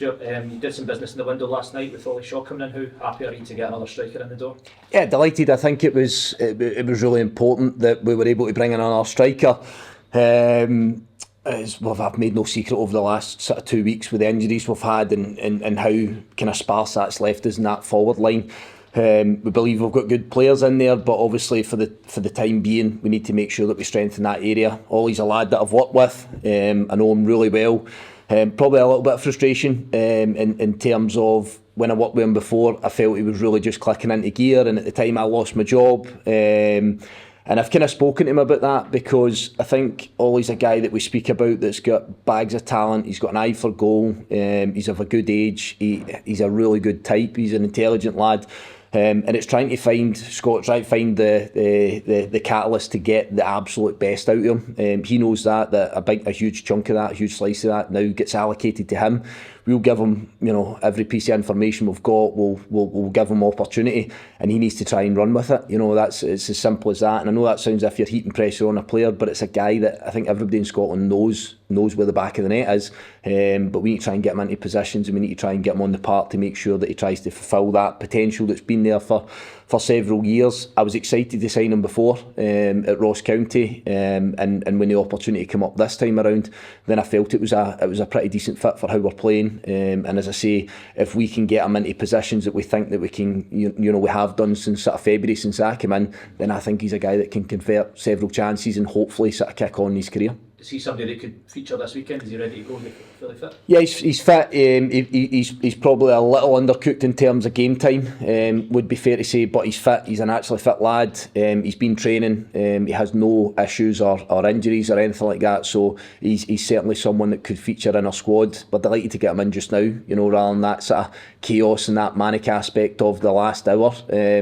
Stuart, you did some business in the window last night with Ollie Shaw coming in. How happy are you to get another striker in the door? Yeah, delighted. I think it was really important that we were able to bring in another striker. I've made no secret over the last sort of 2 weeks with the injuries we've had and how kind of sparse that's left us in that forward line. We believe we've got good players in there, but obviously for the time being we need to make sure that we strengthen that area. Ollie's a lad that I've worked with. I know him really well. Probably a little bit of frustration in terms of when I worked with him before, I felt he was really just clicking into gear, and at the time I lost my job. And I've kind of spoken to him about that, because I think Ollie's a guy that we speak about that's got bags of talent. He's got an eye for goal. He's of a good age. He's a really good type. He's an intelligent lad. And it's trying to find the catalyst to get the absolute best out of him. He knows that a huge chunk of that, a huge slice of that now gets allocated to him. We'll give him, every piece of information we've got. We'll give him opportunity, and he needs to try and run with it. It's as simple as that. And I know that sounds as if you're heaping pressure on a player, but it's a guy that I think everybody in Scotland knows where the back of the net is. But we need to try and get him into positions, and we need to try and get him on the park to make sure that he tries to fulfil that potential that's been there for several years. I was excited to sign him before at Ross County, and when the opportunity came up this time around, then I felt it was a pretty decent fit for how we're playing. And as I say, if we can get him into positions that we think that we can, we have done since sort of February since I came in, then I think he's a guy that can convert several chances and hopefully sort of kick on in his career. Is he somebody that could feature this weekend? Is he ready to go and be fully fit? Yeah, he's fit. He's probably a little undercooked in terms of game time, would be fair to say, but he's fit. He's an actually fit lad. He's been training. He has no issues or injuries or anything like that, so he's certainly someone that could feature in our squad. We're delighted to get him in just now, rather than that sort of chaos and that manic aspect of the last hour.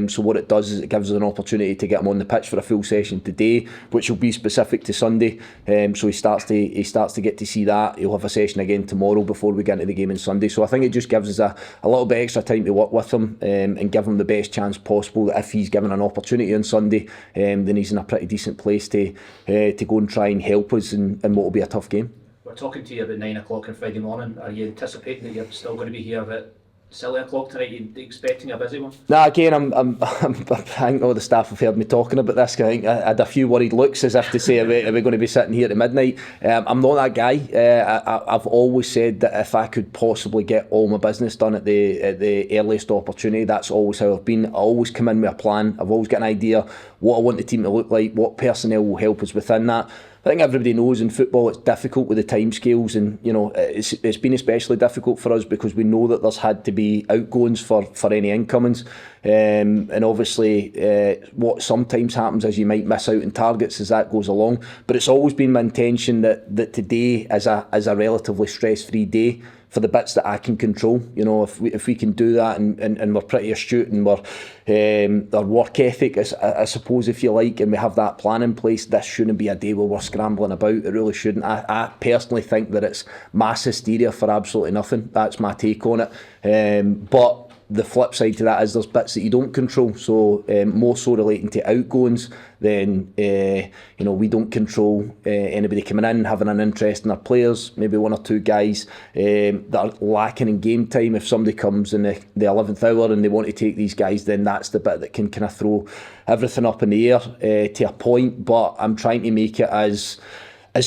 So what it does is it gives us an opportunity to get him on the pitch for a full session today, which will be specific to Sunday. So he starts to get to see that. He'll have a session again tomorrow before we get into the game on Sunday. So I think it just gives us a little bit extra time to work with him, and give him the best chance possible. That if he's given an opportunity on Sunday, then he's in a pretty decent place to go and try and help us in what will be a tough game. We're talking to you about 9 o'clock on Friday morning. Are you anticipating that you're still going to be here at silly o'clock tonight? Are you expecting a busy one? Nah, again, I think all the staff have heard me talking about this. I think I had a few worried looks as if to say, are we going to be sitting here at midnight? I'm not that guy. I've always said that if I could possibly get all my business done at the earliest opportunity, that's always how I've been. I always come in with a plan. I've always got an idea what I want the team to look like, what personnel will help us within that. I think everybody knows in football it's difficult with the timescales, and it's been especially difficult for us because we know that there's had to be outgoings for any incomings, and obviously what sometimes happens is you might miss out on targets as that goes along. But it's always been my intention that today is a relatively stress-free day for the bits that I can control. If we can do that, and we're pretty astute, and our work ethic, I suppose, if you like, and we have that plan in place, this shouldn't be a day where we're scrambling about. It really shouldn't. I personally think that it's mass hysteria for absolutely nothing. That's my take on it. But the flip side to that is there's bits that you don't control, so more so relating to outgoings, then we don't control anybody coming in having an interest in our players. Maybe one or two guys that are lacking in game time. If somebody comes in the 11th hour and they want to take these guys, then that's the bit that can kind of throw everything up in the air to a point. But I'm trying to make it as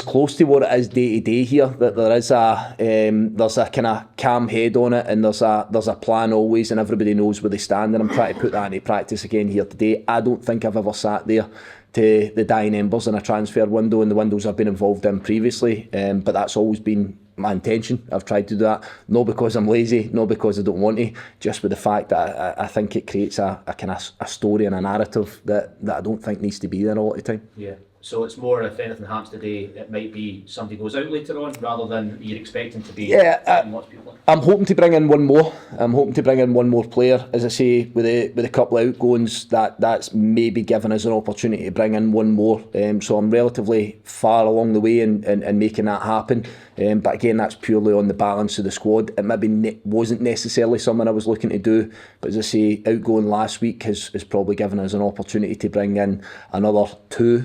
close to what it is day to day here, that there's a kind of calm head on it, and there's a plan always, and everybody knows where they stand, and I'm trying to put that into practice again here today. I don't think I've ever sat there to the dying embers in a transfer window, and the windows I've been involved in previously, but that's always been my intention. I've tried to do that, not because I'm lazy, not because I don't want to, just with the fact that I think it creates a kind of a story and a narrative that I don't think needs to be there all the time. Yeah. So it's more, if anything happens today, it might be somebody goes out later on rather than you're expecting to be. Yeah, lots of people. I'm hoping to bring in one more. I'm hoping to bring in one more player. As I say, with a couple of outgoings, that's maybe given us an opportunity to bring in one more. So I'm relatively far along the way in making that happen. But again, that's purely on the balance of the squad. It maybe wasn't necessarily something I was looking to do, but as I say, outgoing last week has probably given us an opportunity to bring in another two,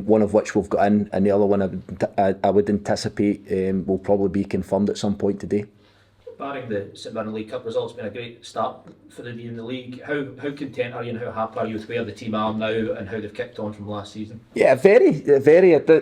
one of which we've got in, and the other one I would anticipate will probably be confirmed at some point today. barring the St Mirren League Cup results, been a great start for the in the league. How content are you and how happy are you with where the team are now and how they've kicked on from last season? Yeah, very.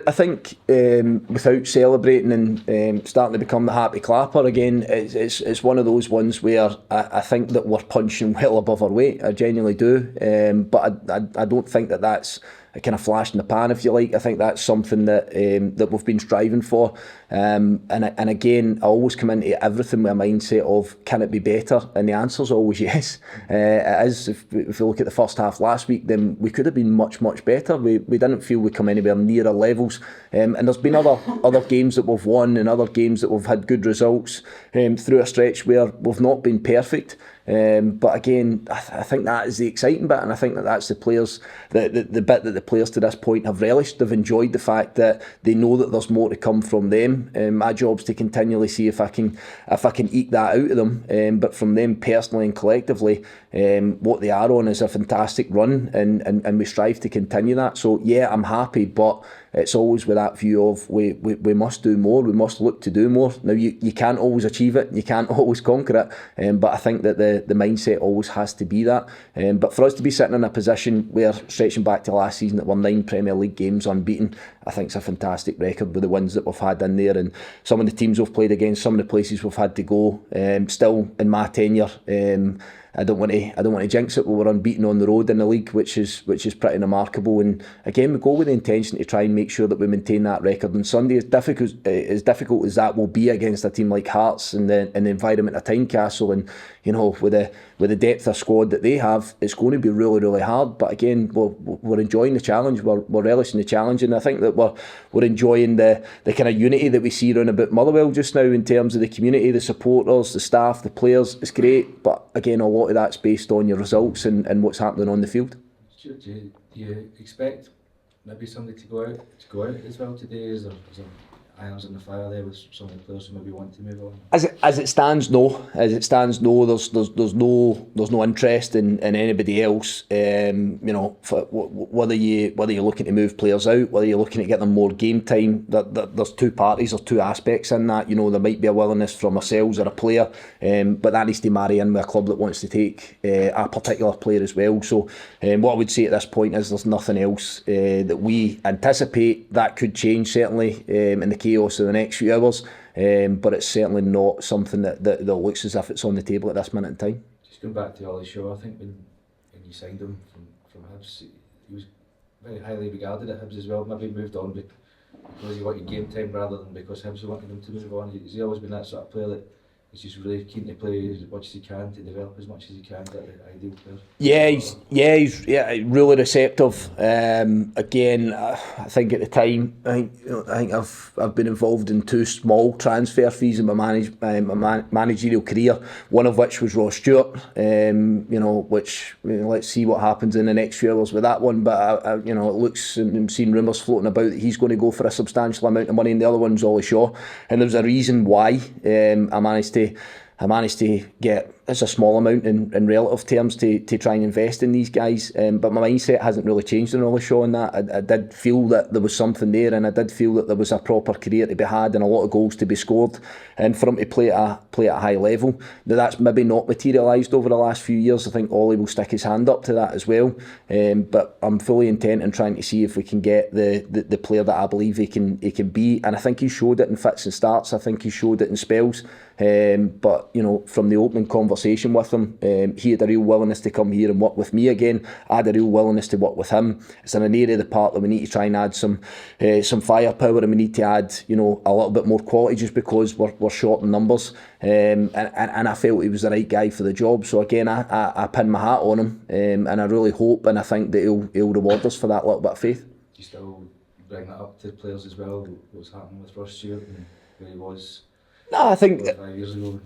I think without celebrating and starting to become the happy clapper again, it's one of those ones where I think that we're punching well above our weight. I genuinely do, but I don't think that that's a kind of flash in the pan, if you like. I think that's something that that we've been striving for, and again, I always come into everything with a mindset of, can it be better? And the answer's always yes. It is. If you look at the first half last week, then we could have been much better. We didn't feel we come anywhere near our levels, and there's been other games that we've won and other games that we've had good results through a stretch where we've not been perfect. But again, I think that is the exciting bit, and I think that that's the players, the bit that the players to this point have relished. They've enjoyed the fact that they know that there's more to come from them. My job's to continually see if I can eke that out of them. But from them personally and collectively, what they are on is a fantastic run, and we strive to continue that. So yeah, I'm happy, but it's always with that view of we must do more, we must look to do more. Now you can't always achieve it, you can't always conquer it, but I think that the mindset always has to be that. But for us to be sitting in a position where, stretching back to last season, that we're 9 Premier League games unbeaten, I think it's a fantastic record with the wins that we've had in there, and some of the teams we've played against, some of the places we've had to go. Still in my tenure, I don't want to jinx it, but we're unbeaten on the road in the league, which is pretty remarkable. And again, we go with the intention to try and make sure that we maintain that record on Sunday. As difficult as that will be against a team like Hearts and the environment of Tynecastle, and with the depth of squad that they have, it's going to be really hard. But again, we're enjoying the challenge. We're relishing the challenge, and I think that we're enjoying the kind of unity that we see around about Motherwell just now in terms of the community, the supporters, the staff, the players. It's great, but again, a lot of that's based on your results and what's happening on the field. Stuart, do you expect maybe somebody to go out as well today? Is there irons in the fire there with some of the players who maybe want to move on? As it stands, no. There's no interest in anybody else. Whether you're looking to move players out, whether you're looking to get them more game time, there's two parties or two aspects in that. There might be a willingness from ourselves or a player, but that needs to marry in with a club that wants to take a particular player as well. So what I would say at this point is there's nothing else that we anticipate. That could change certainly in the chaos of the next few hours, but it's certainly not something that looks as if it's on the table at this minute in time. Just going back to Ollie Shaw, I think when you signed him from Hibs, he was very highly regarded at Hibs as well. Maybe he moved on because he wanted game time rather than because Hibs wanted him to move on. Has he always been that sort of player that he's just really keen to play as much as he can, to develop as much as he can, that the ideal player? He's really receptive. Again, I think at the time, I think I've been involved in 2 small transfer fees in my managerial career. One of which was Ross Stewart. Which let's see what happens in the next few hours with that one. But it looks, I'm seeing rumours floating about that he's going to go for a substantial amount of money, and the other one's Ollie Shaw. And there's a reason why I managed to get, it's a small amount in relative terms to try and invest in these guys, but my mindset hasn't really changed in Ollie Shaw in that. I did feel that there was something there, and I did feel that there was a proper career to be had and a lot of goals to be scored, and for him to play at a high level. Now that's maybe not materialised over the last few years. I think Ollie will stick his hand up to that as well, but I'm fully intent on trying to see if we can get the player that I believe he can be, and I think he showed it in fits and starts. I think he showed it in spells, but from the opening conversation with him, he had a real willingness to come here and work with me again. I had a real willingness to work with him. It's in an area of the park that we need to try and add some firepower, and we need to add a little bit more quality just because we're short in numbers, and I felt he was the right guy for the job. So again, I pinned my hat on him, and I really hope and I think that he'll reward us for that little bit of faith. Do you still bring that up to players as well, what's happening with Ross Stewart and where he was? No, I think 5 years ago.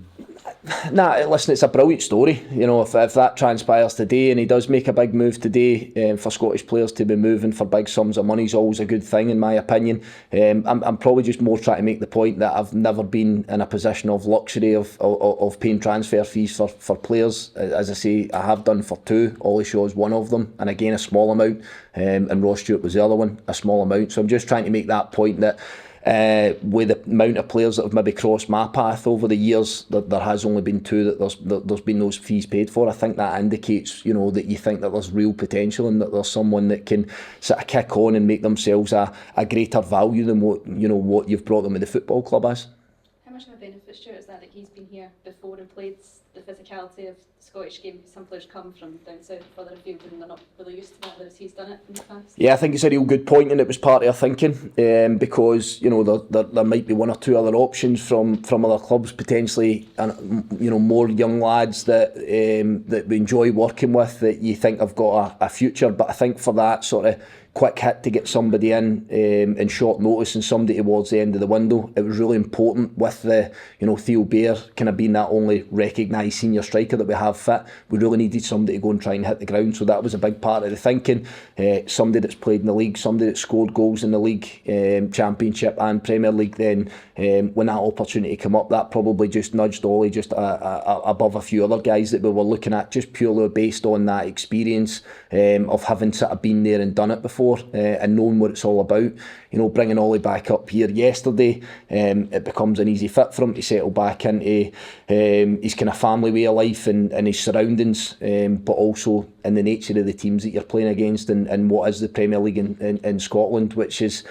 Listen, it's a brilliant story. If that transpires today and he does make a big move today, for Scottish players to be moving for big sums of money is always a good thing in my opinion. I'm probably just more trying to make the point that I've never been in a position of luxury of paying transfer fees for players. As I say, I have done for 2. Ollie Shaw is one of them, and again a small amount, and Ross Stewart was the other one, a small amount. So I'm just trying to make that point that with the amount of players that have maybe crossed my path over the years, there has only been 2 that there's been those fees paid for. I think that indicates, you know, that you think that there's real potential and that there's someone that can sort of kick on and make themselves a greater value than what you've brought them in the football club as. How much of a benefit, Stuart, is that he's been here before and played the physicality of the Scottish game? Some players come from down south further afield and they're not really used to that, whereas he's done it in the past. Yeah, I think it's a real good point, and it was part of our thinking, because, you know, there might be 1 or 2 other options from other clubs potentially, and, you know, more young lads that we enjoy working with that you think have got a future. But I think for that sort of quick hit to get somebody in short notice and somebody towards the end of the window, it was really important with the, you know, Theo Bair kind of being that only recognised senior striker that we have fit. We really needed somebody to go and try and hit the ground, so that was a big part of the thinking. Somebody that's played in the league, somebody that scored goals in the league, Championship and Premier League. Then when that opportunity came up, that probably just nudged Ollie just above a few other guys that we were looking at, just purely based on that experience of having sort of been there and done it before. And knowing what it's all about. You know, bringing Ollie back up here yesterday, it becomes an easy fit for him to settle back into his kind of family way of life and his surroundings, but also in the nature of the teams that you're playing against and what is the Premier League in Scotland, which is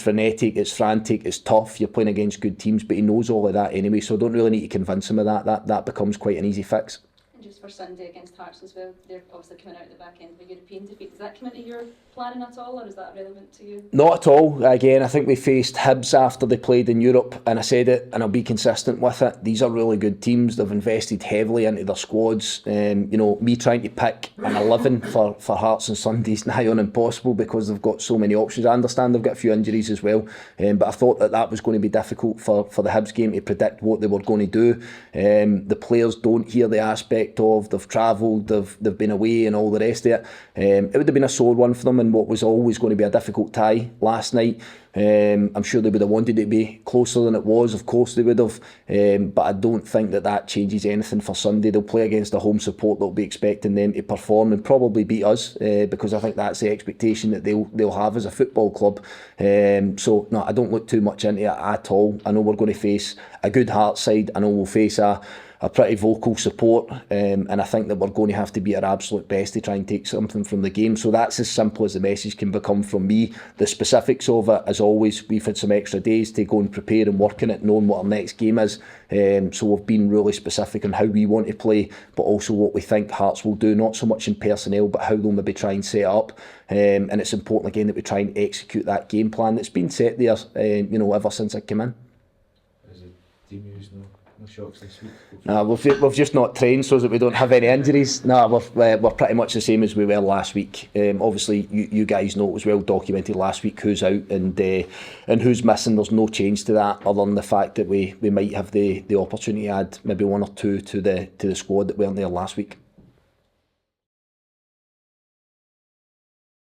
frenetic, it's frantic, it's tough. You're playing against good teams, but he knows all of that anyway, so I don't really need to convince him of that. That becomes quite an easy fix. Just for Sunday against Hearts as well, they're obviously coming out at the back end of a European defeat. Does that come into your planning at all, or is that relevant to you? Not at all. Again, I think we faced Hibs after they played in Europe, and I said it and I'll be consistent with it. These are really good teams. They've invested heavily into their squads. You know, me trying to pick an 11 for Hearts on Sunday is nigh on impossible because they've got so many options. I understand they've got a few injuries as well, but I thought that was going to be difficult for the Hibs game to predict what they were going to do. The players don't hear the aspect of they've travelled, they've been away and all the rest of it. It would have been a sore one for them in what was always going to be a difficult tie last night. I'm sure they would have wanted it to be closer than it was, of course they would have, but I don't think that changes anything for Sunday. They'll play against the home support that'll be expecting them to perform and probably beat us, because I think that's the expectation that they'll have as a football club. So no, I don't look too much into it at all. I know we're going to face a good Hearts side. I know we'll face a pretty vocal support, and I think that we're going to have to be our absolute best to try and take something from the game. So that's as simple as the message can become from me. The specifics of it, as always, we've had some extra days to go and prepare and work on it, knowing what our next game is. So we've been really specific on how we want to play, but also what we think Hearts will do, not so much in personnel, but how they'll maybe try and set up. And it's important again that we try and execute that game plan that's been set there, ever since it came in. Is it team use no shocks this week? No, we've just not trained so that we don't have any injuries. No, we're pretty much the same as we were last week. Obviously, you guys know it was well documented last week who's out and who's missing. There's no change to that other than the fact that we might have the opportunity to add maybe 1 or 2 to the squad that weren't there last week.